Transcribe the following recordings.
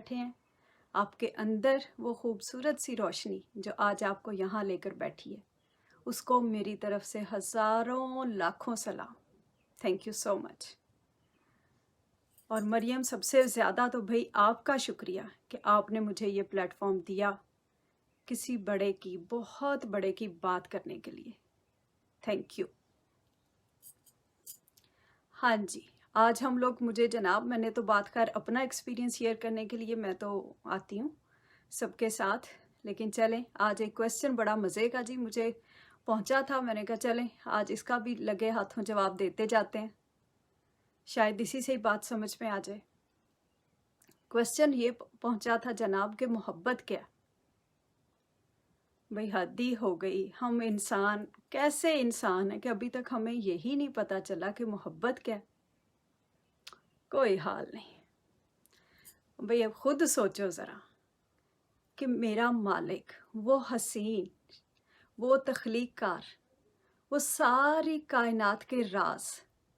بیٹھے ہیں، آپ کے اندر وہ خوبصورت سی روشنی جو آج آپ کو یہاں لے کر بیٹھی ہے، اس کو میری طرف سے ہزاروں لاکھوں سلام. تھینک یو سو مچ. اور مریم، سب سے زیادہ تو بھائی آپ کا شکریہ کہ آپ نے مجھے یہ پلیٹ فارم دیا کسی بڑے کی، بہت بڑے کی بات کرنے کے لیے. Thank you. ہاں جی، آج ہم لوگ، مجھے جناب، میں نے تو بات کر اپنا ایکسپیرینس شیئر کرنے کے لیے میں تو آتی ہوں سب کے ساتھ، لیکن چلیں آج ایک کویسچن بڑا مزے کا جی مجھے پہنچا تھا. میں نے کہا چلیں آج اس کا بھی لگے ہاتھوں جواب دیتے جاتے ہیں، شاید اسی سے ہی بات سمجھ میں آ جائے. کویسچن یہ پہنچا تھا جناب کہ محبت کیا؟ بھئی حد ہی ہو گئی، ہم انسان کیسے انسان ہیں کہ ابھی تک ہمیں یہی نہیں پتا چلا کہ محبت کیا؟ کوئی حال نہیں بھئی، اب خود سوچو ذرا کہ میرا مالک، وہ حسین، وہ تخلیق کار، وہ ساری کائنات کے راز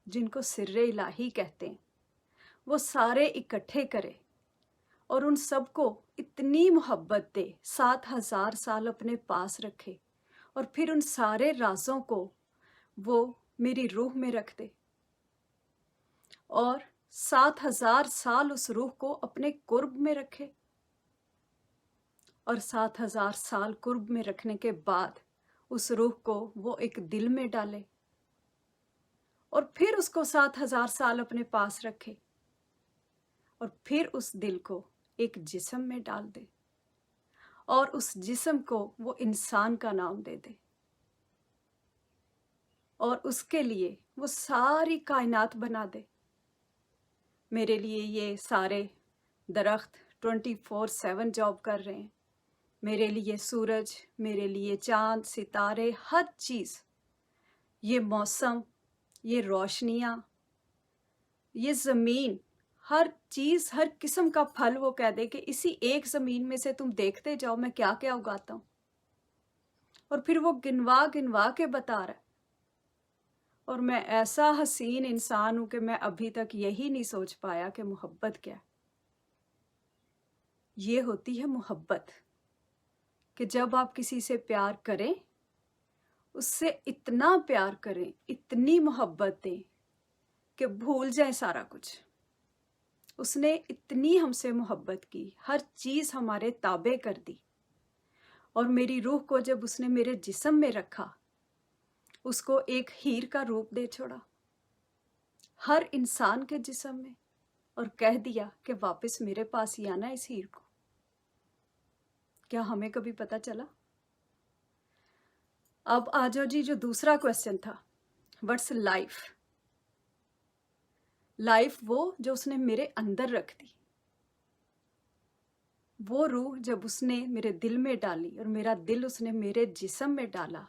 جن کو سر الہی کہتے ہیں، وہ سارے اکٹھے کرے اور ان سب کو اتنی محبت دے، 7,000 سال اپنے پاس رکھے، اور پھر ان سارے رازوں کو وہ میری روح میں رکھ دے، اور 7,000 سال اس روح کو اپنے قرب میں رکھے، اور 7,000 سال قرب میں رکھنے کے بعد اس روح کو وہ ایک دل میں ڈالے، اور پھر اس کو 7,000 سال اپنے پاس رکھے، اور پھر اس دل کو ایک جسم میں ڈال دے، اور اس جسم کو وہ انسان کا نام دے دے، اور اس کے لیے وہ ساری کائنات بنا دے. میرے لیے یہ سارے درخت 24/7 جاب کر رہے ہیں، میرے لیے سورج، میرے لیے چاند، ستارے، ہر چیز، یہ موسم، یہ روشنیاں، یہ زمین، ہر چیز، ہر قسم کا پھل وہ کہہ دے کہ اسی ایک زمین میں سے تم دیکھتے جاؤ میں کیا کیا اگاتا ہوں، اور پھر وہ گنوا گنوا کے بتا رہا ہے. اور میں ایسا حسین انسان ہوں کہ میں ابھی تک یہی نہیں سوچ پایا کہ محبت کیا ہے. یہ ہوتی ہے محبت کہ جب آپ کسی سے پیار کریں، اس سے اتنا پیار کریں، اتنی محبت دیں کہ بھول جائیں سارا کچھ. اس نے اتنی ہم سے محبت کی، ہر چیز ہمارے تابع کر دی، اور میری روح کو جب اس نے میرے جسم میں رکھا، اس کو ایک ہیر کا روپ دے چھوڑا ہر انسان کے جسم میں، اور کہہ دیا کہ واپس میرے پاس ہی آنا اس ہیر کو. کیا ہمیں کبھی پتا چلا؟ اب آ جاؤ جی، جو دوسرا کویسچن تھا، وٹس لائف؟ لائف وہ جو اس نے میرے اندر رکھ دی، وہ روح جب اس نے میرے دل میں ڈالی، اور میرا دل اس نے میرے جسم میں ڈالا،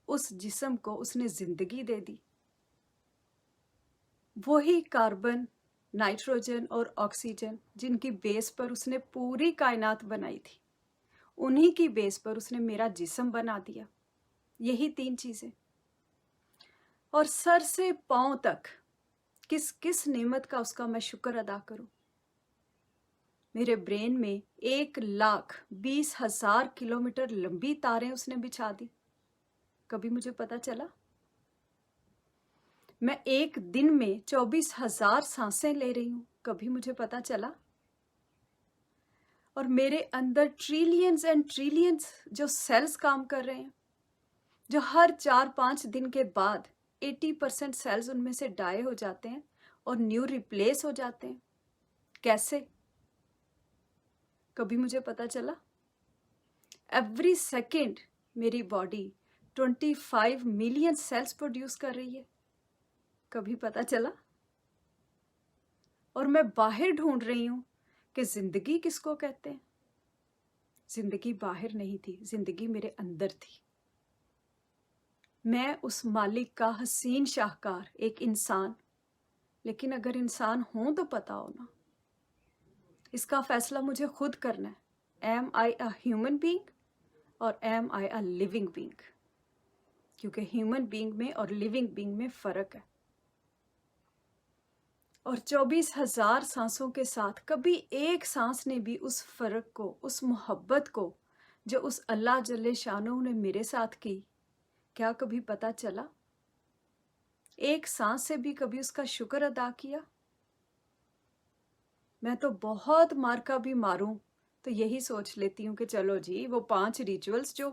اس جسم کو اس نے زندگی دے دی. وہی کاربن، نائٹروجن اور آکسیجن جن کی بیس پر اس نے پوری کائنات بنائی تھی، انہی کی بیس پر اس نے میرا جسم بنا دیا. یہی 3 چیزیں. اور سر سے پاؤں تک کس کس نعمت کا اس کا میں شکر ادا کروں. میرے برین میں 1,20,000 کلومیٹر لمبی تاریں اس نے بچھا دی. کبھی مجھے پتا چلا؟ میں ایک دن میں 24,000 سانسیں لے رہی ہوں. کبھی مجھے پتا چلا؟ اور میرے اندر ٹریلینز اینڈ ٹریلینز جو سیلز کام کر رہے ہیں، جو ہر 4-5 دن کے بعد 80% سیلز ان میں سے ڈائی ہو جاتے ہیں اور نیو ریپلیس ہو جاتے ہیں. کیسے؟ کبھی مجھے پتا چلا؟ ایوری سیکنڈ میری باڈی 25 ملین سیلز پروڈیوس کر رہی ہے. کبھی پتا چلا؟ اور میں باہر ڈھونڈ رہی ہوں کہ زندگی کس کو کہتے ہیں. زندگی باہر نہیں تھی، زندگی میرے اندر تھی. میں اس مالک کا حسین شاہکار ایک انسان، لیکن اگر انسان ہوں تو پتا ہو نا، اس کا فیصلہ مجھے خود کرنا ہے. Am I a human being اور am I a living being? کیونکہ ہیومن بینگ میں اور لیونگ بینگ میں فرق ہے. اور 24,000 सांसों के साथ कभी एक सांस ने भी उस फर्क को, उस मोहब्बत को जो उस अल्लाह जल्ले शानो ने मेरे साथ की, क्या कभी पता चला? एक सांस से भी कभी उसका शुक्र अदा किया? मैं तो बहुत मार का भी मारूं तो यही सोच लेती हूँ कि चलो जी, वो 5 रिचुअल्स जो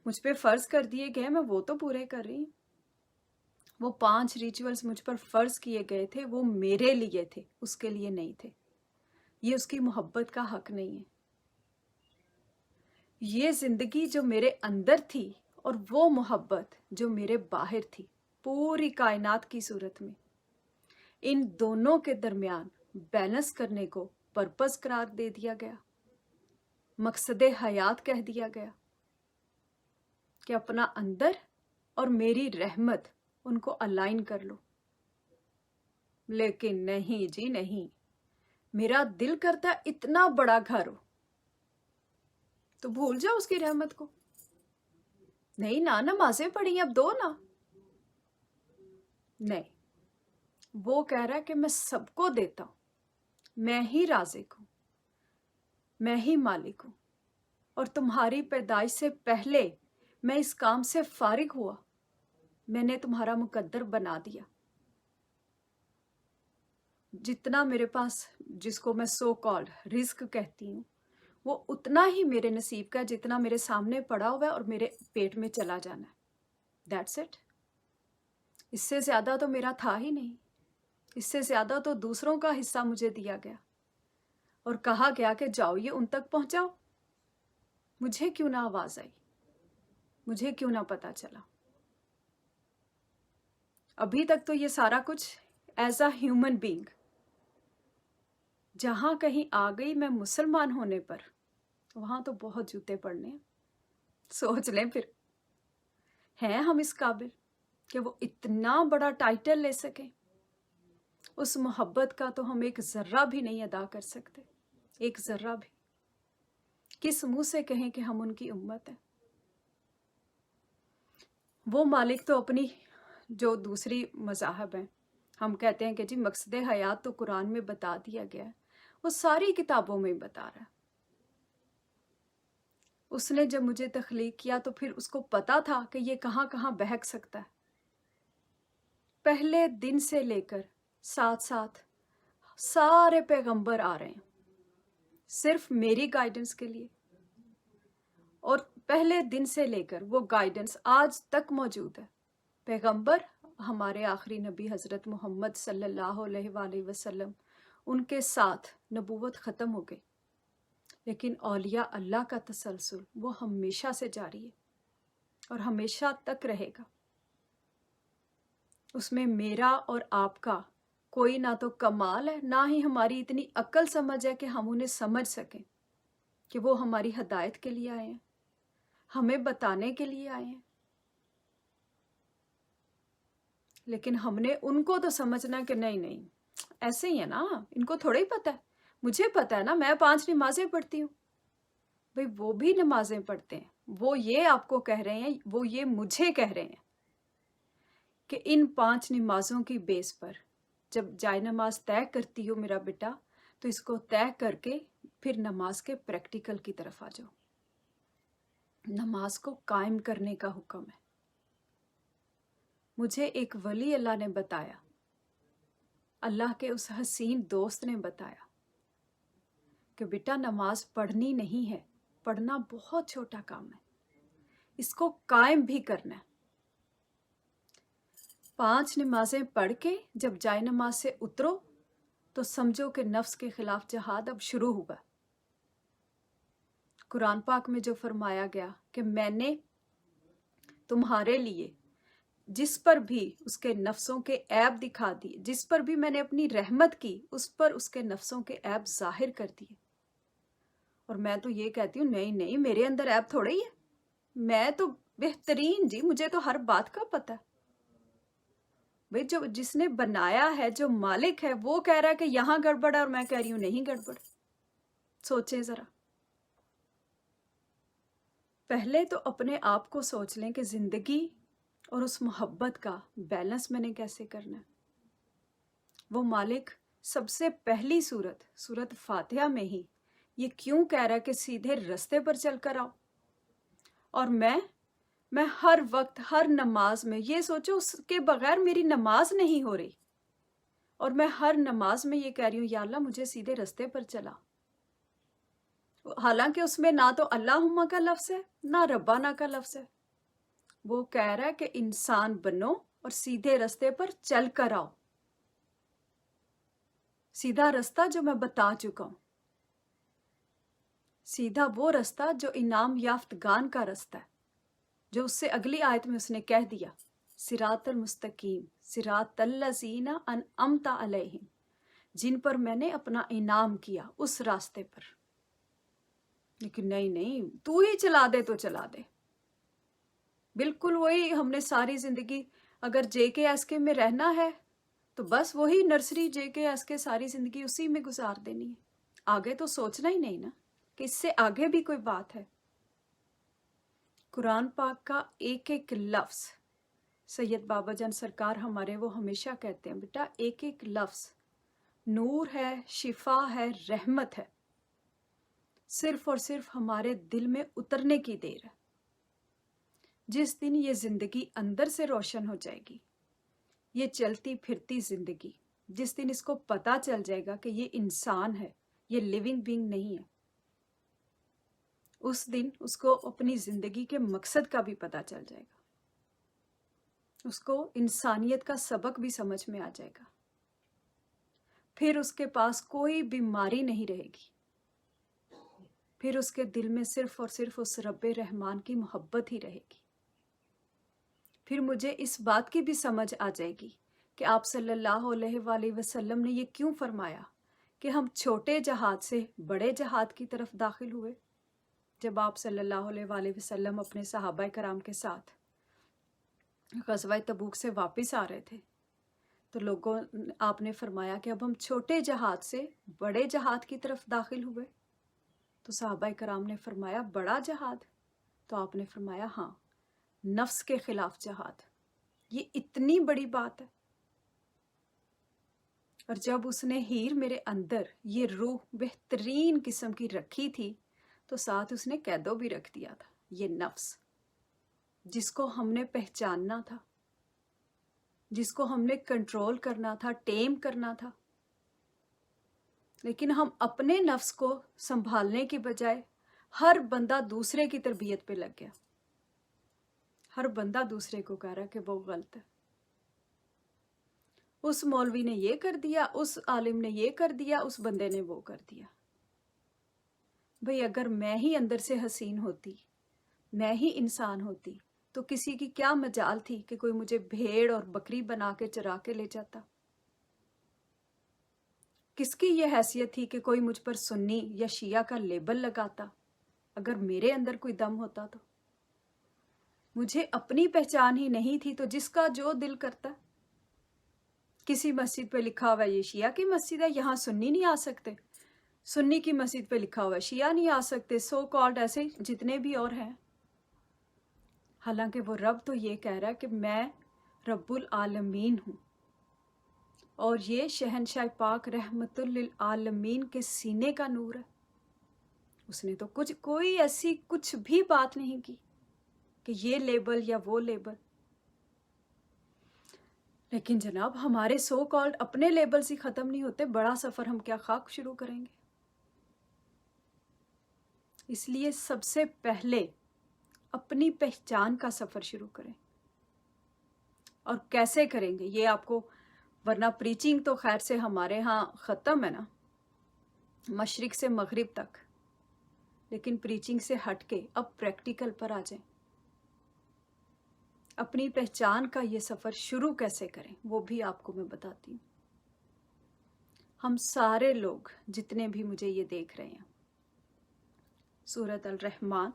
मुझ पे फर्ज कर दिए गए मैं वो तो पूरे कर रही हूँ। वो 5 रिचुअल्स मुझ पर फर्ज किए गए थे, वो मेरे लिए थे, उसके लिए नहीं थे। ये उसकी मोहब्बत का हक नहीं है। ये जिंदगी जो मेरे अंदर थी और वो मोहब्बत जो मेरे बाहर थी, पूरी कायनात की सूरत में, इन दोनों के दरमियान बैलेंस करने को पर्पस करार दे दिया गया, मकसद हयात कह दिया गया कि अपना अंदर और मेरी रहमत उनको अलाइन कर लो। लेकिन नहीं जी नहीं, मेरा दिल करता इतना बड़ा घर हो तो भूल जाओ उसकी रहमत को। नहीं ना, नमाजें पढ़ी अब दो ना। नहीं, वो कह रहा है कि मैं सबको देता हूं, मैं ही राज़िक हूं, मैं ही मालिक हूं, और तुम्हारी पैदाइश से पहले मैं इस काम से फारिग हुआ, मैंने तुम्हारा मुकद्दर बना दिया। जितना मेरे पास, जिसको मैं सो कॉल्ड रिस्क कहती हूँ, वो उतना ही मेरे नसीब का जितना मेरे सामने पड़ा हुआ है और मेरे पेट में चला जाना है। That's it. इससे ज़्यादा तो मेरा था ही नहीं। इससे ज़्यादा तो दूसरों का हिस्सा मुझे दिया गया और कहा गया कि जाओ ये उन तक पहुँचाओ। मुझे क्यों ना आवाज़ आई? मुझे क्यों ना पता चला? अभी तक तो ये सारा कुछ एज अ ह्यूमन बीइंग, जहाँ कहीं आ गई मैं मुसलमान होने पर, वहाँ तो बहुत जूते पड़ने हैं। सोच लें फिर, हैं हम इस काबिल कि वो इतना बड़ा टाइटल ले सकें? उस मोहब्बत का तो हम एक ज़र्रा भी नहीं अदा कर सकते, एक ज़र्रा भी। किस मुंह से कहें कि हम उनकी उम्मत हैं? वो मालिक तो अपनी जो दूसरी मज़ाहब हैं, हम कहते हैं कि जी मकसद हयात तो कुरान में बता दिया गया है, वो सारी किताबों में बता रहा है। उसने जब मुझे तख्लीक किया तो फिर उसको पता था कि ये कहाँ कहाँ बहक सकता है। पहले दिन से लेकर साथ साथ सारे पैगंबर आ रहे हैं सिर्फ मेरी गाइडेंस के लिए, और पहले दिन से लेकर वो गाइडेंस आज तक मौजूद है। पैगंबर हमारे आखिरी नबी हज़रत मोहम्मद सल्लल्लाहु अलैहि वसल्लम, उनके साथ नबूवत ख़त्म हो गई, लेकिन औलिया अल्लाह का तसलसल वो हमेशा से जारी है और हमेशा तक रहेगा। उसमें मेरा और आपका कोई ना तो कमाल है, ना ही हमारी इतनी अक्ल समझ है कि हम उन्हें समझ सकें कि वो हमारी हदायत के लिए आए हैं, हमें बताने के लिए आए हैं। लेकिन हमने उनको तो समझना कि नहीं नहीं, ऐसे ही है ना, इनको थोड़ा ही पता है। मुझे पता है ना, मैं 5 नमाजें पढ़ती हूँ। भाई वो भी नमाजें पढ़ते हैं, वो ये आपको कह रहे हैं, वो ये मुझे कह रहे हैं कि इन 5 नमाजों की बेस पर जब जाए नमाज तय करती हो मेरा बेटा, तो इसको तय करके फिर नमाज के प्रैक्टिकल की तरफ आ जाओ। नमाज को कायम करने का हुक्म है। मुझे एक वली अल्लाह ने बताया, अल्लाह के उस हसीन दोस्त ने बताया कि बेटा नमाज पढ़नी नहीं है, पढ़ना बहुत छोटा काम है, इसको कायम भी करना है। 5 नमाजें पढ़ के जब जाए नमाज से उतरो तो समझो कि नफ्स के खिलाफ जहाद अब शुरू हुआ। कुरान पाक में जो फरमाया गया कि मैंने तुम्हारे लिए जिस पर भी उसके नफ्सों के ऐब दिखा दिए, जिस पर भी मैंने अपनी रहमत की, उस पर उसके नफ्सों के ऐब जाहिर कर दिए। और मैं तो ये कहती हूँ नहीं नहीं, मेरे अंदर ऐब थोड़ा ही है, मैं तो बेहतरीन जी, मुझे तो हर बात का पता है। भाई जो जिसने बनाया है, जो मालिक है, वो कह रहा है कि यहाँ गड़बड़ है और मैं कह रही हूँ नहीं गड़बड़। सोचें जरा, पहले तो अपने आप को सोच लें कि जिंदगी और उस मोहब्बत का बैलेंस मैंने कैसे करना है। वो मालिक سب سے پہلی سورت فاتحہ میں ہی یہ کیوں کہہ رہا ہے کہ سیدھے رستے پر چل کر آؤ؟ اور میں ہر وقت ہر نماز میں یہ سوچو اس کے بغیر میری نماز نہیں ہو رہی، اور میں ہر نماز میں یہ کہہ رہی ہوں یا اللہ مجھے سیدھے رستے پر چلا، حالانکہ اس میں نہ تو اللہم کا لفظ ہے نہ ربانہ کا لفظ ہے۔ وہ کہہ رہا ہے کہ انسان بنو اور سیدھے رستے پر چل کر آؤ، سیدھا رستہ جو میں بتا چکا ہوں، سیدھا وہ رستہ جو انعام یافتگان کا رستہ ہے، جو اس سے اگلی آیت میں اس نے کہہ دیا صراط المستقیم صراط الذین انعمت علیہم، جن پر میں نے اپنا انعام کیا، اس راستے پر۔ لیکن نہیں، تو ہی چلا دے تو چلا دے، بالکل وہی ہم نے ساری زندگی اگر جے کے ایس کے میں رہنا ہے تو بس وہی نرسری جے کے ایس کے ساری زندگی اسی میں گزار دینی ہے، آگے تو سوچنا ہی نہیں نا کہ اس سے آگے بھی کوئی بات ہے۔ قرآن پاک کا ایک ایک لفظ، سید بابا جان سرکار ہمارے وہ ہمیشہ کہتے ہیں بیٹا ایک ایک لفظ نور ہے، شفا ہے، رحمت ہے، صرف اور صرف ہمارے دل میں اترنے کی دیر ہے۔ جس دن یہ زندگی اندر سے روشن ہو جائے گی، یہ چلتی پھرتی زندگی، جس دن اس کو پتہ چل جائے گا کہ یہ انسان ہے، یہ لیونگ بینگ نہیں ہے، اس دن اس کو اپنی زندگی کے مقصد کا بھی پتہ چل جائے گا، اس کو انسانیت کا سبق بھی سمجھ میں آ جائے گا۔ پھر اس کے پاس کوئی بیماری نہیں رہے گی، پھر اس کے دل میں صرف اور صرف اس رب رحمان کی محبت ہی رہے گی۔ پھر مجھے اس بات کی بھی سمجھ آ جائے گی کہ آپ صلی اللہ علیہ وآلہ وسلم نے یہ کیوں فرمایا کہ ہم چھوٹے جہاد سے بڑے جہاد کی طرف داخل ہوئے۔ جب آپ صلی اللہ علیہ وآلہ وسلم اپنے صحابہ کرام کے ساتھ غزوہ تبوک سے واپس آ رہے تھے تو آپ نے فرمایا کہ اب ہم چھوٹے جہاد سے بڑے جہاد کی طرف داخل ہوئے، تو صحابہ کرام نے فرمایا بڑا جہاد؟ تو آپ نے فرمایا ہاں، نفس کے خلاف جہاد، یہ اتنی بڑی بات ہے۔ اور جب اس نے ہیر میرے اندر یہ روح بہترین قسم کی رکھی تھی تو ساتھ اس نے قیدو بھی رکھ دیا تھا، یہ نفس جس کو ہم نے پہچاننا تھا، جس کو ہم نے کنٹرول کرنا تھا، ٹیم کرنا تھا۔ لیکن ہم اپنے نفس کو سنبھالنے کی بجائے ہر بندہ دوسرے کی تربیت پہ لگ گیا، ہر بندہ دوسرے کو کہہ رہا کہ وہ غلط ہے، اس مولوی نے یہ کر دیا، اس عالم نے یہ کر دیا، اس بندے نے وہ کر دیا۔ بھئی اگر میں ہی اندر سے حسین ہوتی، میں ہی انسان ہوتی، تو کسی کی کیا مجال تھی کہ کوئی مجھے بھیڑ اور بکری بنا کے چرا کے لے جاتا؟ کس کی یہ حیثیت تھی کہ کوئی مجھ پر سنی یا شیعہ کا لیبل لگاتا اگر میرے اندر کوئی دم ہوتا تو؟ مجھے اپنی پہچان ہی نہیں تھی، تو جس کا جو دل کرتا، کسی مسجد پہ لکھا ہوا ہے یہ شیعہ کی مسجد ہے، یہاں سنی نہیں آ سکتے، سنی کی مسجد پہ لکھا ہوا ہے شیعہ نہیں آ سکتے، سو کالڈ ایسے جتنے بھی اور ہیں۔ حالانکہ وہ رب تو یہ کہہ رہا ہے کہ میں رب العالمین ہوں، اور یہ شہنشاہ پاک رحمت للعالمین کے سینے کا نور ہے۔ اس نے تو کوئی ایسی کچھ بھی بات نہیں کی کہ یہ لیبل یا وہ لیبل۔ لیکن جناب ہمارے سو کالڈ اپنے لیبلز ہی ختم نہیں ہوتے، بڑا سفر ہم کیا خاک شروع کریں گے؟ اس لیے سب سے پہلے اپنی پہچان کا سفر شروع کریں۔ اور کیسے کریں گے یہ آپ کو، ورنہ پریچنگ تو خیر سے ہمارے ہاں ختم ہے نا، مشرق سے مغرب تک، لیکن پریچنگ سے ہٹ کے اب پریکٹیکل پر آ جائیں۔ اپنی پہچان کا یہ سفر شروع کیسے کریں وہ بھی آپ کو میں بتاتی ہوں۔ ہم سارے لوگ جتنے بھی مجھے یہ دیکھ رہے ہیں، سورۃ الرحمن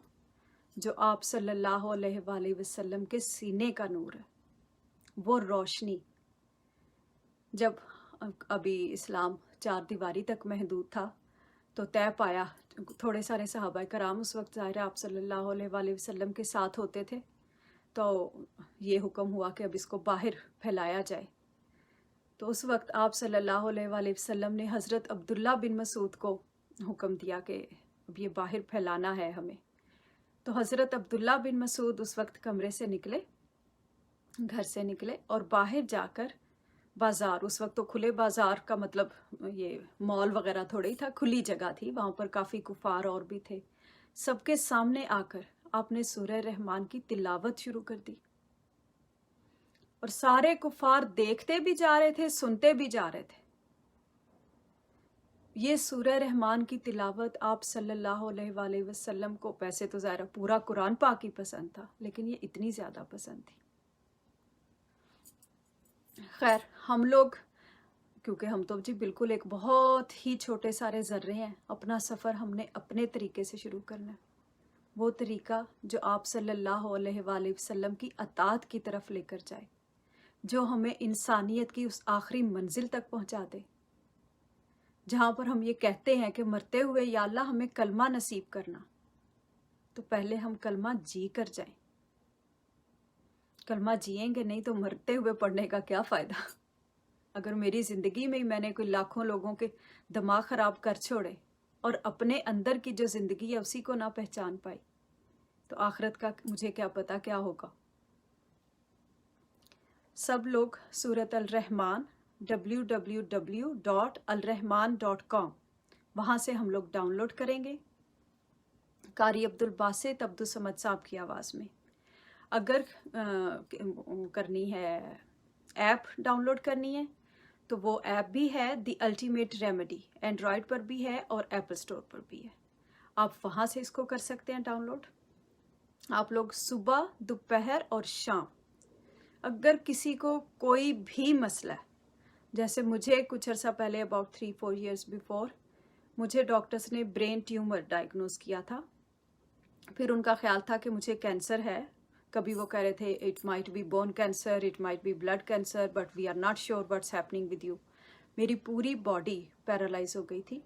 جو آپ صلی اللہ علیہ وآلہ وسلم کے سینے کا نور ہے، وہ روشنی جب ابھی اسلام 4 دیواری تک محدود تھا تو طے پایا، تھوڑے سارے صحابہ کرام اس وقت ظاہر آپ صلی اللہ علیہ وآلہ وسلم کے ساتھ ہوتے تھے، تو یہ حکم ہوا کہ اب اس کو باہر پھیلایا جائے۔ तो उस वक्त आप सल्लल्लाहु अलैहि वसल्लम ने हज़रत अब्दुल्ला बिन मसूद को हुक्म दिया कि अब ये बाहर फैलाना है हमें। तो हज़रत अब्दुल्ला बिन मसूद उस वक्त कमरे से निकले, घर से निकले और बाहर जाकर बाज़ार, उस वक्त तो खुले बाज़ार का मतलब ये मॉल वगैरह थोड़ा ही था, खुली जगह थी, वहाँ पर काफ़ी कुफार और भी थे। सबके सामने आकर आपने सूरह रहमान की तिलावत शुरू कर दी और सारे कुफार देखते भी जा रहे थे, सुनते भी जा रहे थे। ये सूरह रहमान की तिलावत आप सल्लल्लाहु अलैहि वसल्लम को, वैसे तो ज़ाहिर पूरा कुरान पाक ही पसंद था, लेकिन ये इतनी ज़्यादा पसंद थी। खैर, हम लोग, क्योंकि हम तो जी बिल्कुल एक बहुत ही छोटे सारे ज़र्रे हैं, अपना सफ़र हमने अपने तरीके से शुरू करना है, वो तरीका जो आप सल्लल्लाहु अलैहि वसल्लम की अताअत की तरफ लेकर जाए, जो हमें इंसानियत की उस आखिरी मंजिल तक पहुंचा दे, जहाँ पर हम ये कहते हैं कि मरते हुए या अल्लाह हमें कलमा नसीब करना। तो पहले हम कलमा जी कर जाएं। कलमा जिएंगे नहीं तो मरते हुए पढ़ने का क्या फ़ायदा। अगर मेरी ज़िंदगी में ही मैंने कोई लाखों लोगों के दिमाग ख़राब कर छोड़े और अपने अंदर की जो ज़िंदगी है उसी को ना पहचान पाई, तो आखिरत का मुझे क्या पता क्या होगा। सब लोग सूरत अल-रहमान www.alrahman.com वहाँ से हम लोग डाउनलोड करेंगे, कारी अब्दुल बासित अब्दुल समद साहब की आवाज़ में। अगर करनी है, ऐप डाउनलोड करनी है, तो वो ऐप भी है द अल्टीमेट रेमेडी, एंड्रॉयड पर भी है और एप्पल स्टोर पर भी है। आप वहाँ से इसको कर सकते हैं डाउनलोड। आप लोग सुबह, दोपहर और शाम, अगर किसी को कोई भी मसला है, जैसे मुझे कुछ अर्सा पहले अबाउट 3-4 ईयर्स बिफोर मुझे डॉक्टर्स ने ब्रेन ट्यूमर डायग्नोज किया था। फिर उनका ख्याल था कि मुझे कैंसर है, कभी वो कह रहे थे it might be bone cancer, it might be blood cancer, but we are not sure what's happening with you. मेरी पूरी बॉडी पैरालाइज हो गई थी।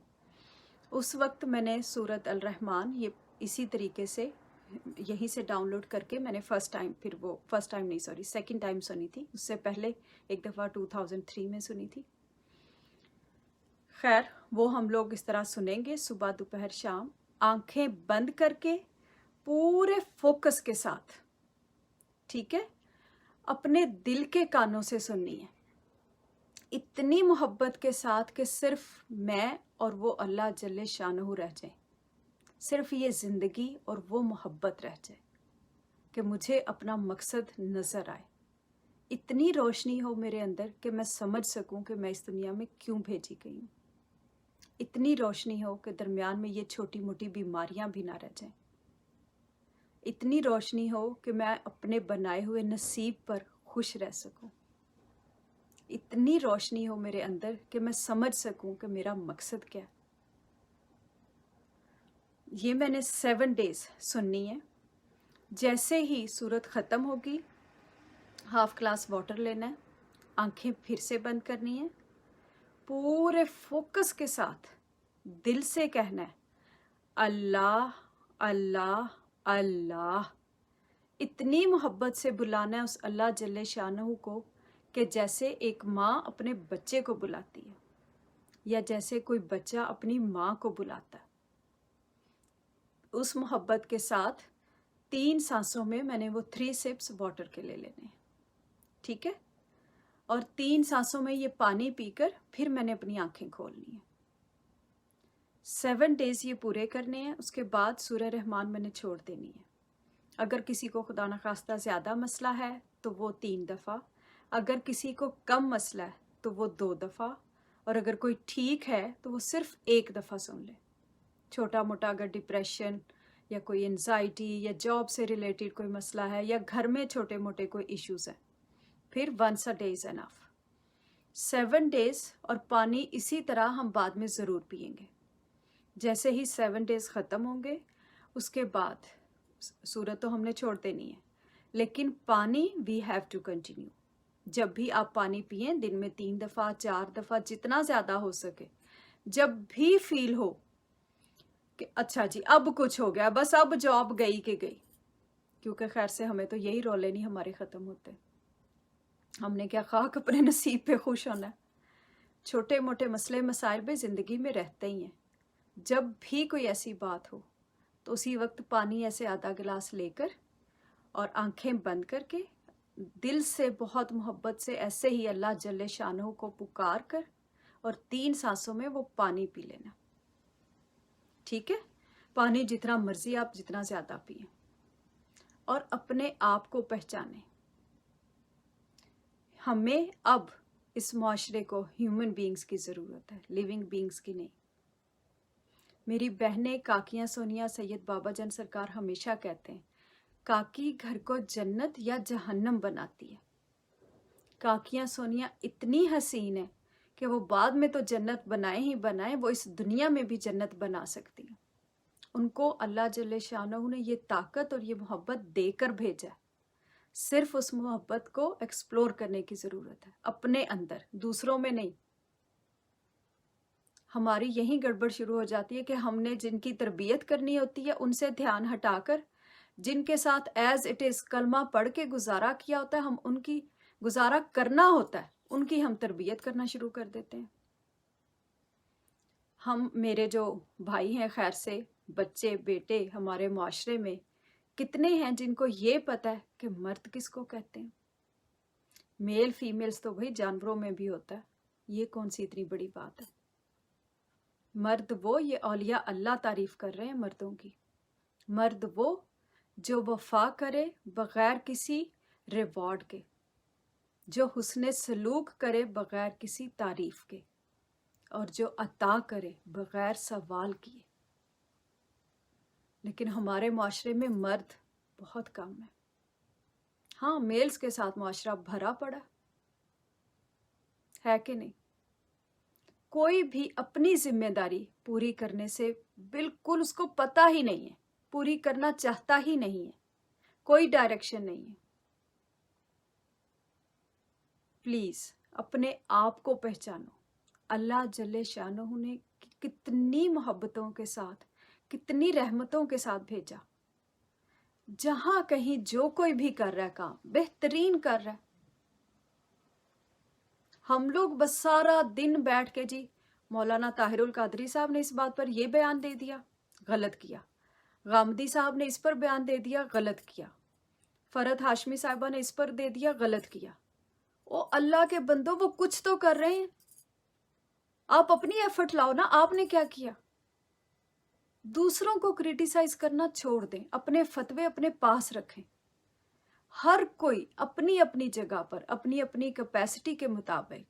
उस वक्त मैंने सूरत अल रहमान ये इसी तरीके से यहीं से डाउनलोड करके मैंने सेकंड टाइम सुनी थी। उससे पहले एक दफ़ा 2003 में सुनी थी। खैर, वो हम लोग इस तरह सुनेंगे सुबह, दोपहर, शाम, आंखें बंद करके पूरे फोकस के साथ, ठीक है? अपने दिल के कानों से सुननी है, इतनी मोहब्बत के साथ कि सिर्फ मैं और वो अल्लाह जल्ले शानहू रह जाए, सिर्फ ये ज़िंदगी और वो मोहब्बत रह जाए कि मुझे अपना मकसद नज़र आए, इतनी रोशनी हो मेरे अंदर कि मैं समझ सकूं कि मैं इस दुनिया में क्यों भेजी गई हूँ, इतनी रोशनी हो कि दरमियान में ये छोटी मोटी बीमारियां भी ना रह जाएं, इतनी रोशनी हो कि मैं अपने बनाए हुए नसीब पर खुश रह सकूं, इतनी रोशनी हो मेरे अंदर कि मैं समझ सकूं कि मेरा मकसद क्या है। ये मैंने 7 डेज़ सुननी है। जैसे ही सूरत ख़त्म होगी, हाफ ग्लास वाटर लेना है, आंखें फिर से बंद करनी है, पूरे फोकस के साथ दिल से कहना है अल्लाह अल्लाह अल्लाह। इतनी मोहब्बत से बुलाना है उस अल्लाह जल्ले शानहू को कि जैसे एक माँ अपने बच्चे को बुलाती है या जैसे कोई बच्चा अपनी माँ को बुलाता है। उस मोहब्बत के साथ 3 सांसों में मैंने वो 3 सिप्स वाटर के ले लेने हैं, ठीक है? और 3 सांसों में ये पानी पीकर फिर मैंने अपनी आंखें खोलनी है। 7 डेज़ ये पूरे करने हैं। उसके बाद सूरह रहमान मैंने छोड़ देनी है। अगर किसी को खुदा न खास्ता ज़्यादा मसला है तो वो 3 दफ़ा, अगर किसी को कम मसला है तो वो 2 दफ़ा, और अगर कोई ठीक है तो वो सिर्फ 1 दफ़ा सुन ले। छोटा मोटा अगर डिप्रेशन या कोई एंजाइटी या जॉब से रिलेटेड कोई मसला है या घर में छोटे मोटे कोई इश्यूज़ हैं, फिर 1 a day is enough. 7 days, और पानी इसी तरह हम बाद में ज़रूर पिएंगे। जैसे ही 7 डेज़ ख़त्म होंगे उसके बाद सूरत तो हमने छोड़ देनी है, लेकिन पानी वी हैव टू कंटिन्यू। जब भी आप पानी पिएं, दिन में 3 दफ़ा 4 दफ़ा, जितना ज़्यादा हो सके, जब भी फील हो कि अच्छा जी अब कुछ हो गया, बस अब जॉब गई कि गई, क्योंकि खैर से हमें तो यही रोले नहीं हमारे ख़त्म होते। हमने क्या खाक अपने नसीब पे खुश होना है। छोटे मोटे मसले मसाइल भी ज़िंदगी में रहते ही हैं। जब भी कोई ऐसी बात हो तो उसी वक्त पानी ऐसे आधा गिलास लेकर और आंखें बंद करके दिल से बहुत मोहब्बत से ऐसे ही अल्लाह जल्ले शानहू को पुकार कर और 3 सांसों में वो पानी पी लेना। ठीक है, पानी जितना मर्जी आप जितना ज़्यादा पिए और अपने आप को पहचानें। हमें अब इस माशरे को ह्यूमन बीइंग्स की ज़रूरत है, लिविंग बीइंग्स की नहीं। मेरी बहनें काकियाँ सोनिया सैयद बाबा जान सरकार हमेशा कहते हैं, काकी घर को जन्नत या जहन्नम बनाती है। काकियाँ सोनिया इतनी हसीन है कि वो बाद में तो जन्नत बनाए ही बनाए, वो इस दुनिया में भी जन्नत बना सकती हैं। उनको अल्लाह जल्ले शानहू ने ये ताकत और ये मोहब्बत देकर भेजा है। सिर्फ उस मोहब्बत को एक्सप्लोर करने की ज़रूरत है, अपने अंदर, दूसरों में नहीं। हमारी यही गड़बड़ शुरू हो जाती है कि हमने जिनकी तरबियत करनी होती है उनसे ध्यान हटाकर जिनके साथ एज इट इज़ कलमा पढ़ के गुजारा किया होता है, हम उनकी गुजारा करना होता है, उनकी हम तरबियत करना शुरू कर देते हैं। हम, मेरे जो भाई हैं, खैर से बच्चे बेटे हमारे माशरे में कितने हैं जिनको ये पता है कि मर्द किसको कहते हैं। मेल फीमेल्स तो भाई जानवरों में भी होता है, ये कौन सी इतनी बड़ी बात है। मर्द वो, ये औलिया अल्लाह तारीफ कर रहे हैं मर्दों की। मर्द वो जो वफा करे बगैर किसी रिवॉर्ड के, जो हुस्ने सलूक करे बगैर किसी तारीफ के, और जो अता करे बगैर सवाल किए। लेकिन हमारे माशरे में मर्द बहुत कम है। हाँ, मेल्स के साथ माशरा भरा पड़ा है कि नहीं। कोई भी अपनी जिम्मेदारी पूरी करने से बिल्कुल उसको पता ही नहीं है, पूरी करना चाहता ही नहीं है, कोई डायरेक्शन नहीं है। प्लीज अपने आप को पहचानो। अल्लाह जल्ले शानहू ने कितनी मोहब्बतों के साथ, कितनी रहमतों के साथ भेजा। जहां कहीं जो कोई भी कर रहा है काम बेहतरीन कर रहा है। हम लोग बस सारा दिन बैठ के जी, मौलाना ताहिरुल कादरी साहब ने इस बात पर यह बयान दे दिया, गलत किया। गामदी साहब ने इस पर बयान दे दिया, गलत किया। फरहत हाशमी साहिबा ने इस पर दे दिया, गलत किया। ओ अल्लाह के बंदो, वो कुछ तो कर रहे हैं। आप अपनी एफर्ट लाओ ना, आपने क्या किया। दूसरों को क्रिटिसाइज करना छोड़ दें, अपने फतवे अपने पास रखें। हर कोई अपनी अपनी जगह पर अपनी अपनी कैपेसिटी के मुताबिक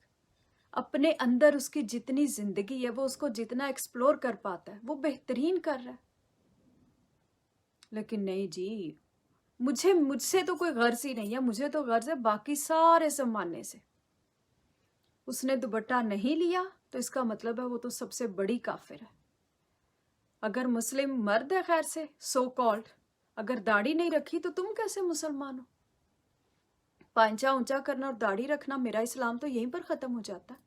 अपने अंदर उसकी जितनी जिंदगी है, वो उसको जितना एक्सप्लोर कर पाता है, वो बेहतरीन कर रहा है। लेकिन नहीं जी, मुझसे तो कोई गर्ज ही नहीं है, मुझे तो गर्ज है बाकी सारे सम्मानने से। उसने दुपट्टा नहीं लिया तो इसका मतलब है वो तो सबसे बड़ी काफिर है। अगर मुस्लिम मर्द है, खैर से सो कॉल्ड, अगर दाढ़ी नहीं रखी तो तुम कैसे मुसलमान हो। पांचा ऊंचा करना और दाढ़ी रखना, मेरा इस्लाम तो यहीं पर ख़त्म हो जाता है।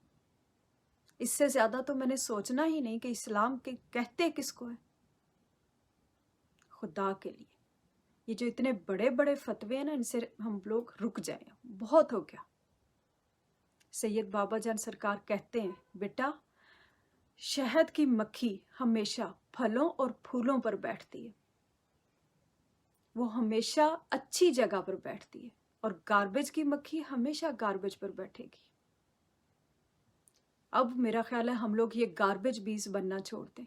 इससे ज़्यादा तो मैंने सोचना ही नहीं कि इस्लाम के कहते किसको है। खुदा के लिए ये जो इतने बड़े बड़े फतवे हैं ना, इनसे हम लोग रुक जाएं, बहुत हो गया। सैयद बाबा जान सरकार कहते हैं, बेटा शहद की मक्खी हमेशा फलों और फूलों पर बैठती है, वो हमेशा अच्छी जगह पर बैठती है, और गार्बेज की मक्खी हमेशा गार्बेज पर बैठेगी। अब मेरा ख्याल है हम लोग ये गार्बेज बीज बनना छोड़ दें।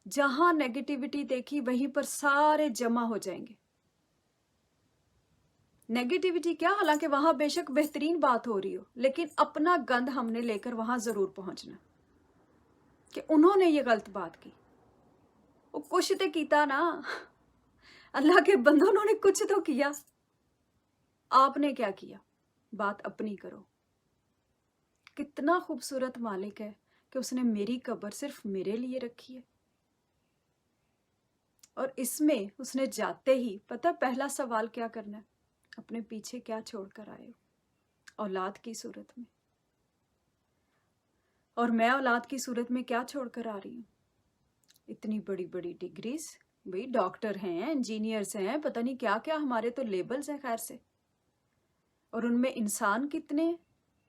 जहां नेगेटिविटी देखी वहीं पर सारे जमा हो जाएंगे। नेगेटिविटी क्या, हालांकि वहां बेशक बेहतरीन बात हो रही हो, लेकिन अपना गंद हमने लेकर वहां जरूर पहुंचना कि उन्होंने ये गलत बात की। वो कुछ तो किया ना, अल्लाह के बंदों, उन्होंने कुछ तो किया। आपने क्या किया, बात अपनी करो। कितना खूबसूरत मालिक है कि उसने मेरी कब्र सिर्फ मेरे लिए रखी है, और इसमें उसने जाते ही पता पहला सवाल क्या करना है, अपने पीछे क्या छोड़कर आए हो, औलाद की सूरत में। और मैं औलाद की सूरत में क्या छोड़कर आ रही हूँ, इतनी बड़ी बड़ी डिग्रीज। भाई डॉक्टर हैं, इंजीनियर्स हैं, पता नहीं क्या क्या हमारे तो लेबल्स हैं, खैर से, और उनमें इंसान कितने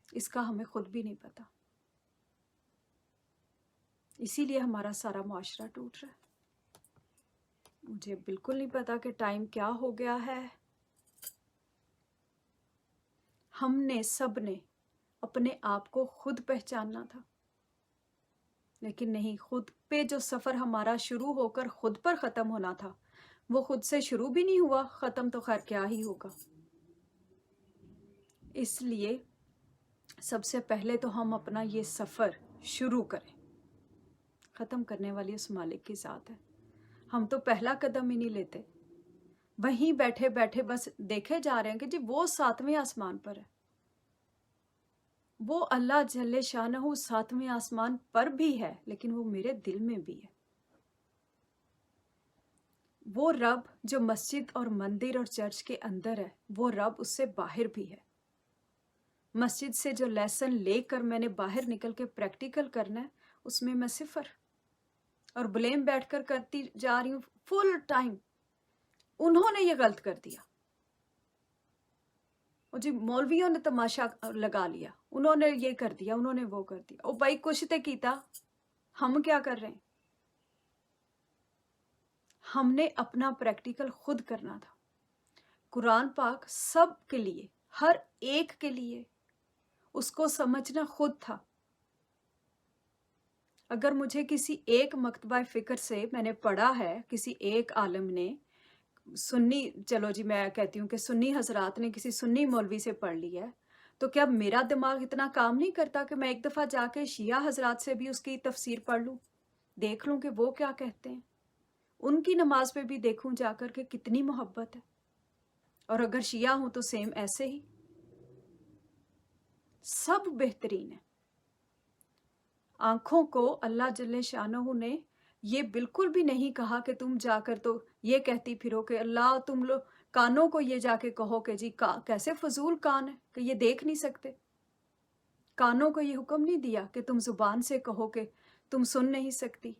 इसका हमें खुद भी नहीं पता। इसी लिए हमारा सारा मुआशरा टूट रहा है। मुझे बिल्कुल नहीं पता कि टाइम क्या हो गया है। हमने सब ने अपने आप को खुद पहचानना था, लेकिन नहीं, खुद पे जो सफ़र हमारा शुरू होकर खुद पर ख़त्म होना था, वो खुद से शुरू भी नहीं हुआ, ख़त्म तो खैर क्या ही होगा। इसलिए सबसे पहले तो हम अपना ये सफ़र शुरू करें। ख़त्म करने वाली उस मालिक की ज़ात है। हम तो पहला कदम ही नहीं लेते, वहीं बैठे बैठे बस देखे जा रहे हैं कि जी वो 7वें आसमान पर है। वो अल्लाह जल्ले शानहू 7वें आसमान पर भी है, लेकिन वो मेरे दिल में भी है। वो रब जो मस्जिद और मंदिर और चर्च के अंदर है, वो रब उससे बाहर भी है। मस्जिद से जो लेसन लेकर मैंने बाहर निकल के प्रैक्टिकल करना है, उसमें मैं सिफर और ब्लेम बैठकर करती जा रही हूँ फुल टाइम। उन्होंने ये गलत कर दिया, और जी मौलवियों ने तमाशा लगा लिया, उन्होंने ये कर दिया, उन्होंने वो कर दिया। ओ भाई कुछ ते कीता, हम क्या कर रहे हैं? हमने अपना प्रैक्टिकल खुद करना था। कुरान पाक सब के लिए, हर एक के लिए, उसको समझना खुद था। अगर मुझे किसी एक मकतबा फ़िक्र से मैंने पढ़ा है, किसी एक आलिम ने, सुन्नी, चलो जी मैं कहती हूँ कि सुन्नी हजरात ने किसी सुन्नी मौलवी से पढ़ लिया है, तो क्या मेरा दिमाग इतना काम नहीं करता कि मैं एक दफ़ा जाके शिया हजरात से भी उसकी तफसीर पढ़ लूँ, देख लूँ कि वो क्या कहते हैं, उनकी नमाज पे भी देखूँ जाकर के कितनी मोहब्बत है। और अगर शिया हूँ तो सेम ऐसे ही, सब बेहतरीन है। आँखों को अल्लाह जल्ले शानहू ने ये बिल्कुल भी नहीं कहा कि तुम जाकर तो ये कहती फिरो कि अल्लाह तुम लोग, कानों को ये जाके कहो कि जी कैसे फजूल कान है कि ये देख नहीं सकते। कानों को ये हुक्म नहीं दिया कि तुम जुबान से कहो कि तुम सुन नहीं सकती।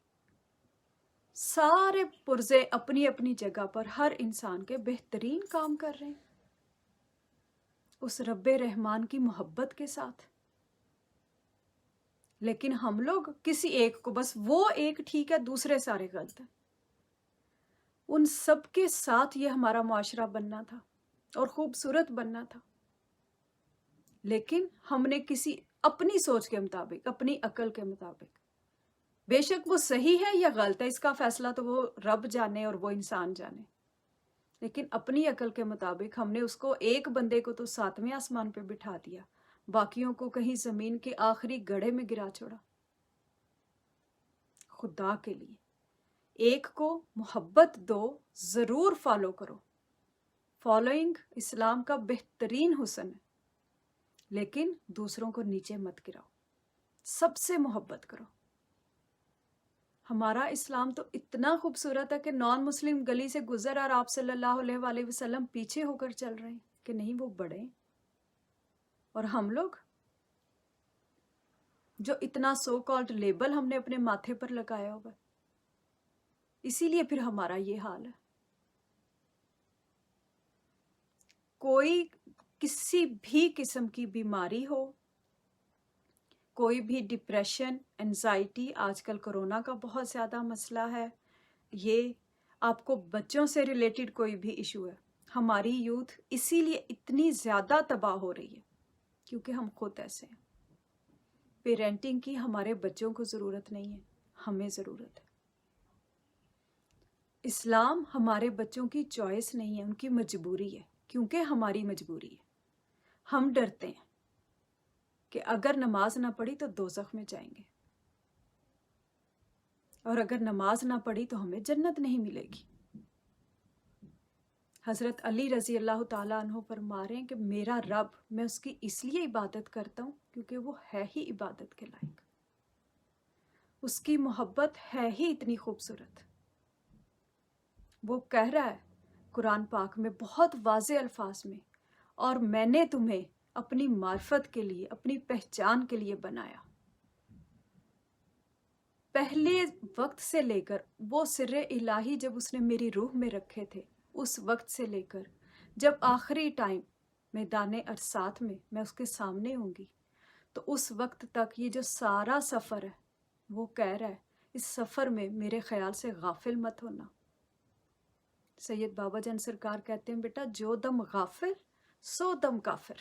सारे पुर्जे अपनी अपनी जगह पर हर इंसान के बेहतरीन काम कर रहे हैं, उस रब्बे रहमान की मोहब्बत के साथ। लेकिन हम लोग किसी एक को, बस वो एक ठीक है, दूसरे सारे गलत हैं। उन सब के साथ ये हमारा मुआशरा बनना था और खूबसूरत बनना था, लेकिन हमने किसी अपनी सोच के मुताबिक, अपनी अकल के मुताबिक, बेशक वो सही है या गलत है, इसका फैसला तो वो रब जाने और वो इंसान जाने, लेकिन अपनी अकल के मुताबिक हमने उसको, एक बंदे को तो 7वें आसमान पे बिठा दिया, बाकियों को कहीं जमीन के आखिरी गड्ढे में गिरा छोड़ा। खुदा के लिए एक को मोहब्बत दो, जरूर फॉलो करो। फॉलोइंग इस्लाम का बेहतरीन हुस्न है, लेकिन दूसरों को नीचे मत गिराओ, सबसे मोहब्बत करो। हमारा इस्लाम तो इतना खूबसूरत है कि नॉन मुस्लिम गली से गुजर और आप सल्लल्लाहु अलैहि वसल्लम पीछे होकर चल रहे हैं कि नहीं वो बड़े, और हम लोग जो इतना सो कॉल्ड लेबल हमने अपने माथे पर लगाया हुआ, इसीलिए फिर हमारा ये हाल है। कोई किसी भी किस्म की बीमारी हो, कोई भी डिप्रेशन, एंजाइटी, आजकल कोरोना का बहुत ज़्यादा मसला है, ये आपको बच्चों से रिलेटेड कोई भी इशू है, हमारी यूथ इसीलिए इतनी ज़्यादा तबाह हो रही है क्योंकि हम खुद ऐसे हैं। पेरेंटिंग की हमारे बच्चों को ज़रूरत नहीं है, हमें ज़रूरत है। इस्लाम हमारे बच्चों की चॉइस नहीं है, उनकी मजबूरी है, क्योंकि हमारी मजबूरी है। हम डरते हैं कि अगर नमाज ना पढ़ी तो दोज़ख में जाएंगे, और अगर नमाज ना पढ़ी तो हमें जन्नत नहीं मिलेगी। हज़रत अली रज़ी अल्लाह ताला अन्हु फरमा रहे हैं कि मेरा रब, मैं उसकी इसलिए इबादत करता हूँ क्योंकि वो है ही इबादत के लायक, उसकी मोहब्बत है ही इतनी खूबसूरत। वो कह रहा है कुरान पाक में बहुत वाज़े अल्फाज में, और मैंने तुम्हें अपनी मार्फत के लिए, अपनी पहचान के लिए बनाया। पहले वक्त से लेकर, वो सिर्रे इलाही जब उसने मेरी रूह में रखे थे, उस वक्त से लेकर जब आखिरी टाइम मैदान अरसात में मैं उसके सामने होंगी, तो उस वक्त तक ये जो सारा सफ़र है, वो कह रहा है इस सफ़र में मेरे ख्याल से गाफिल मत होना। सैयद बाबा जान सरकार कहते हैं, बेटा जो दम गाफिल सो दम काफिर।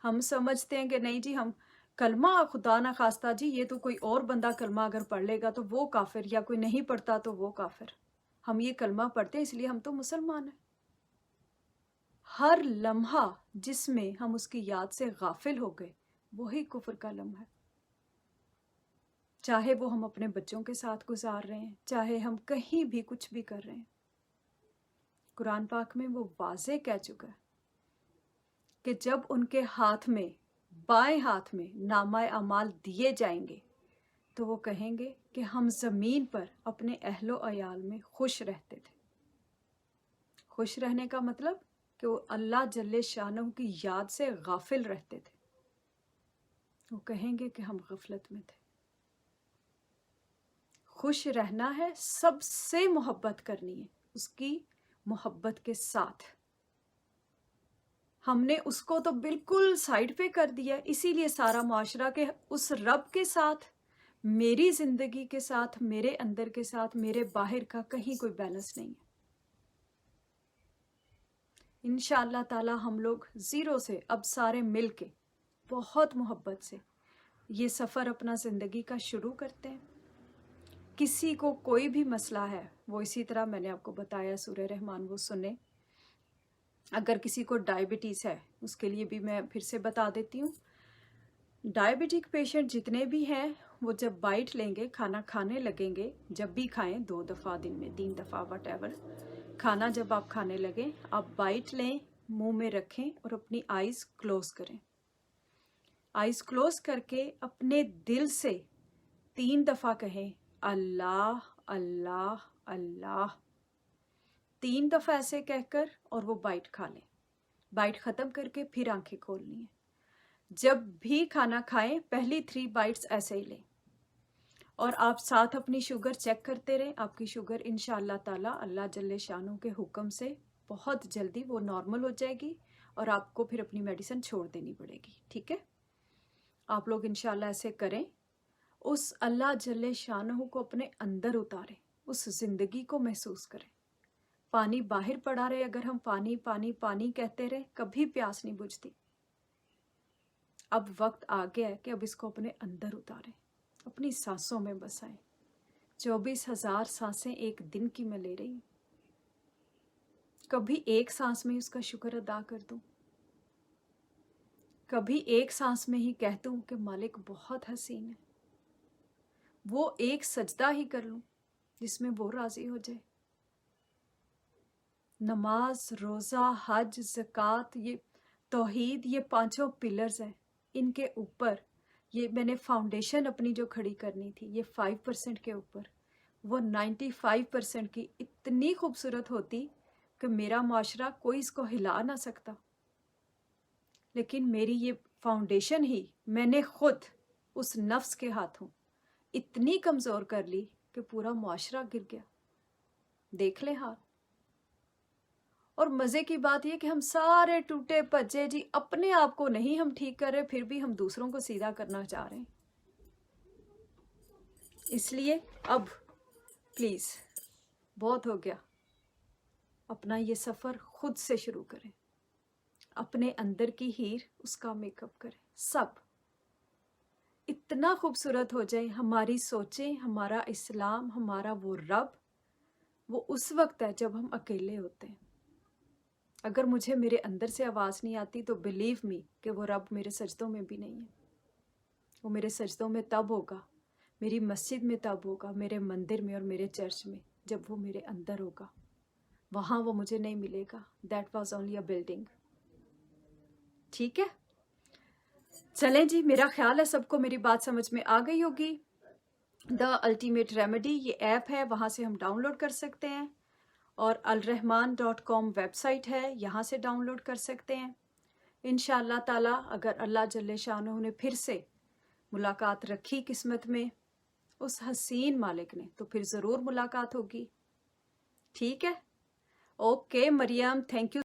हम समझते हैं कि नहीं जी, हम कलमा खुदा ना खास्ता जी, ये तो कोई और बंदा कलमा अगर पढ़ लेगा तो वो काफिर, या कोई नहीं पढ़ता तो वो काफिर। हम ये कलमा पढ़ते हैं इसलिए हम तो मुसलमान हैं। हर लम्हा जिसमें हम उसकी याद से गाफिल हो गए वही कुफ्र का लम्हा है। चाहे वो हम अपने बच्चों के साथ गुजार रहे हैं, चाहे हम कहीं भी कुछ भी कर रहे हैं, कुरान पाक में वो वाज़े कह चुका है कि जब उनके हाथ में, बाएं हाथ में नामाए अमाल दिए जाएंगे तो वो कहेंगे कि हम ज़मीन पर अपने अहलो अयाल में खुश रहते थे। खुश रहने का मतलब कि वो अल्लाह जल्ले शानहू की याद से गाफिल रहते थे। वो कहेंगे कि हम गफलत में थे। खुश रहना है, सबसे मोहब्बत करनी है, उसकी मोहब्बत के साथ। हमने उसको तो बिल्कुल साइड पे कर दिया, इसीलिए सारा माशरा के उस रब के साथ, मेरी ज़िंदगी के साथ, मेरे अंदर के साथ, मेरे बाहर का कहीं कोई बैलेंस नहीं है। इंशाअल्लाह ताला हम लोग ज़ीरो से अब सारे मिल के बहुत मोहब्बत से ये सफ़र अपना ज़िंदगी का शुरू करते हैं। किसी को कोई भी मसला है वो इसी तरह मैंने आपको बताया सूरह रहमान वो सुने। अगर किसी को डायबिटीज़ है उसके लिए भी मैं फिर से बता देती हूँ। डायबिटिक पेशेंट जितने भी हैं वो जब बाइट लेंगे, खाना खाने लगेंगे, जब भी खाएं, 2 दफ़ा दिन में, 3 दफ़ा, वट खाना जब आप खाने लगें आप बाइट लें, मुंह में रखें और अपनी आइज़ क्लोज़ करें। आइज़ क्लोज़ करके अपने दिल से 3 दफ़ा कहें अल्लाह अल्लाह अल्लाह, 3 दफ़ा ऐसे कहकर और वो बाइट खा लें। बाइट ख़त्म करके फिर आंखें खोलनी है। जब भी खाना खाएं पहली 3 बाइट्स ऐसे ही लें और आप साथ अपनी शुगर चेक करते रहें। आपकी शुगर इंशाअल्लाह ताला अल्लाह जल्ले शानू के हुक्म से बहुत जल्दी वो नॉर्मल हो जाएगी और आपको फिर अपनी मेडिसिन छोड़ देनी पड़ेगी। ठीक है, आप लोग इंशाअल्लाह ऐसे करें। उस अल्लाह जल्ले शानहू को अपने अंदर उतारें, उस ज़िंदगी को महसूस करें। पानी बाहर पड़ा रहे, अगर हम पानी पानी पानी कहते रहे कभी प्यास नहीं बुझती। अब वक्त आ गया है कि अब इसको अपने अंदर उतारें, अपनी सांसों में बसाएं। 24,000 सांसें एक दिन की मैं ले रही हूँ। कभी एक सांस में उसका शुक्र अदा कर दूं, कभी एक सांस में ही कह दूं कि मालिक बहुत हसीन है। वो एक सजदा ही कर लूं जिसमें वो राजी हो जाए। नमाज, रोज़ा, हज, ज़कात, ये तौहीद, ये 5 पिलर्स हैं। इनके ऊपर ये मैंने फाउंडेशन अपनी जो खड़ी करनी थी, ये 5% के ऊपर वो 95% की इतनी खूबसूरत होती कि मेरा माशरा कोई इसको हिला ना सकता। लेकिन मेरी ये फाउंडेशन ही मैंने खुद उस नफ्स के हाथों इतनी कमज़ोर कर ली कि पूरा माशरा गिर गया। देख ले हाल। और मज़े की बात यह कि हम सारे टूटे भज्जे जी, अपने आप को नहीं हम ठीक कर रहे, फिर भी हम दूसरों को सीधा करना चाह रहे हैं। इसलिए अब प्लीज़ बहुत हो गया, अपना ये सफ़र खुद से शुरू करें। अपने अंदर की हीर, उसका मेकअप करें। सब इतना खूबसूरत हो जाए। हमारी सोचें, हमारा इस्लाम, हमारा वो रब, वो उस वक्त है जब हम अकेले होते हैं। अगर मुझे मेरे अंदर से आवाज़ नहीं आती तो बिलीव मी कि वो रब मेरे सजदों में भी नहीं है। वो मेरे सजदों में तब होगा, मेरी मस्जिद में तब होगा, मेरे मंदिर में और मेरे चर्च में, जब वो मेरे अंदर होगा। वहाँ वो मुझे नहीं मिलेगा। That was only a building. ठीक है, चलें जी, मेरा ख्याल है सबको मेरी बात समझ में आ गई होगी। द अल्टीमेट रेमेडी ये ऐप है, वहाँ से हम डाउनलोड कर सकते हैं, और alrahman.com वेबसाइट है, यहाँ से डाउनलोड कर सकते हैं। इंशाअल्लाह ताला अगर अल्लाह जल्ले शानहू ने फिर से मुलाकात रखी किस्मत में उस हसीन मालिक ने, तो फिर ज़रूर मुलाकात होगी। ठीक है, ओके मरियम, थैंक यू।